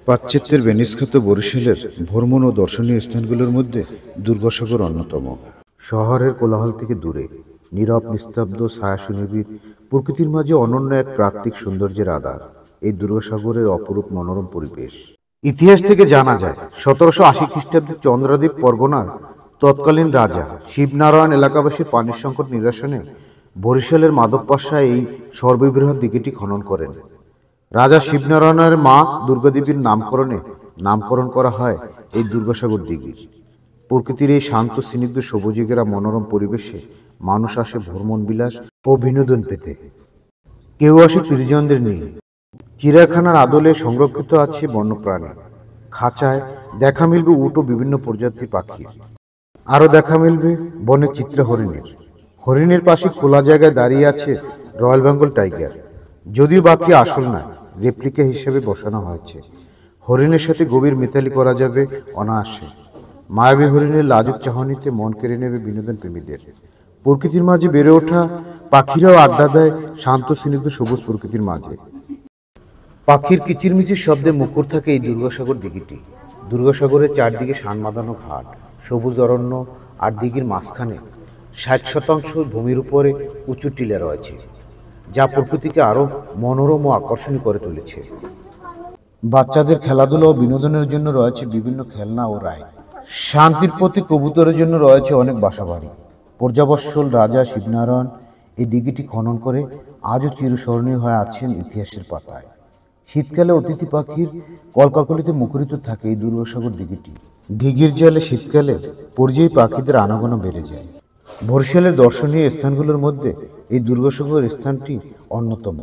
পাশ্চাত্যের ভেনিস খ্যাত বরিশালের ভ্রমণ ও দর্শনীয় স্থানগুলোর মধ্যে দুর্গাসাগর অন্যতম। শহরের কোলাহল থেকে দূরে নীরব নিস্তব্ধ ছায়া সুনিবিড় প্রকৃতির মাঝে অনন্য এক প্রাকৃতিক সৌন্দর্যের আধার এই দুর্গাসাগরের অপরূপ মনোরম পরিবেশ। ইতিহাস থেকে জানা যায় 1780 খ্রিস্টাব্দে চন্দ্রাদ্বীপ পরগনার তৎকালীন রাজা শিবনারায়ণ এলাকাবাসীর পানির সংকট নিরসনে বরিশালের মাধব পাশা এই সর্ববৃহৎ দিঘিটি খনন করেন। রাজা শিবনারায়ণের মা দুর্গাদেবীর নামকরণ করা হয় এই দুর্গাসাগর দিঘির। প্রকৃতির এই শান্ত স্নিগ্ধ সবুজে ঘেরা মনোরম পরিবেশে মানুষ আসে ভ্রমণ বিলাস ও বিনোদন পেতে। কেউ আসে পরিজনদের নিয়ে। চিড়িয়াখানার আদলে সংরক্ষিত আছে বন্যপ্রাণী খাঁচায় দেখা মিলবে উট ও বিভিন্ন প্রজাতির পাখি। আরো দেখা মিলবে বনের চিত্রা হরিণের পাশে খোলা জায়গায় দাঁড়িয়ে আছে রয়্যাল বেঙ্গল টাইগার। যদিও বাকি আসল না, রেপ্লিকা হিসেবে বসানো হয়েছে। হরিণের সাথে গভীর মিতালি করা যাবে অনায়াসে। মায়াবী হরিণের লাজুক চাহনিতে মন কেড়ে নেবে বিনোদন প্রেমীদের। প্রকৃতির মাঝে বেড়ে ওঠা পাখিরাও আড্ডা দেয় শান্ত স্নিগ্ধ সবুজ প্রকৃতির মাঝে। পাখির কিচিরমিচির শব্দে মুখর থাকে এই দুর্গাসাগর দিঘিটি। দুর্গাসাগরের চারদিকে সানমাদানো ঘাট, সবুজ অরণ্য আর দিঘির মাঝখানে 60% ভূমির উপরে উঁচু টিলা রয়েছে, যা প্রকৃতিকে আরো মনোরম ও আকর্ষণীয় করে তুলেছে। বাচ্চাদের খেলাধুলা ও বিনোদনের জন্য রয়েছে বিভিন্ন খেলনা ও রাইড। শান্তির প্রতি কবুতরের জন্য রয়েছে অনেক বাসাবাড়ি। পর্যাবর্ষল রাজা শিবনারায়ণ এই দিঘিটি খনন করে আজও চিরস্মরণীয় হয়ে আছেন ইতিহাসের পাতায়। শীতকালে অতিথি পাখির কলকাকলিতে মুখরিত থাকে এই দুর্গাসাগর দিঘিটি। দিঘির জলে শীতকালে পরিযায়ী পাখিদের আনাগোনা বেড়ে যায়। বরিশালের দর্শনীয় স্থানগুলোর মধ্যে এই দুর্গাসাগর স্থানটি অন্যতম।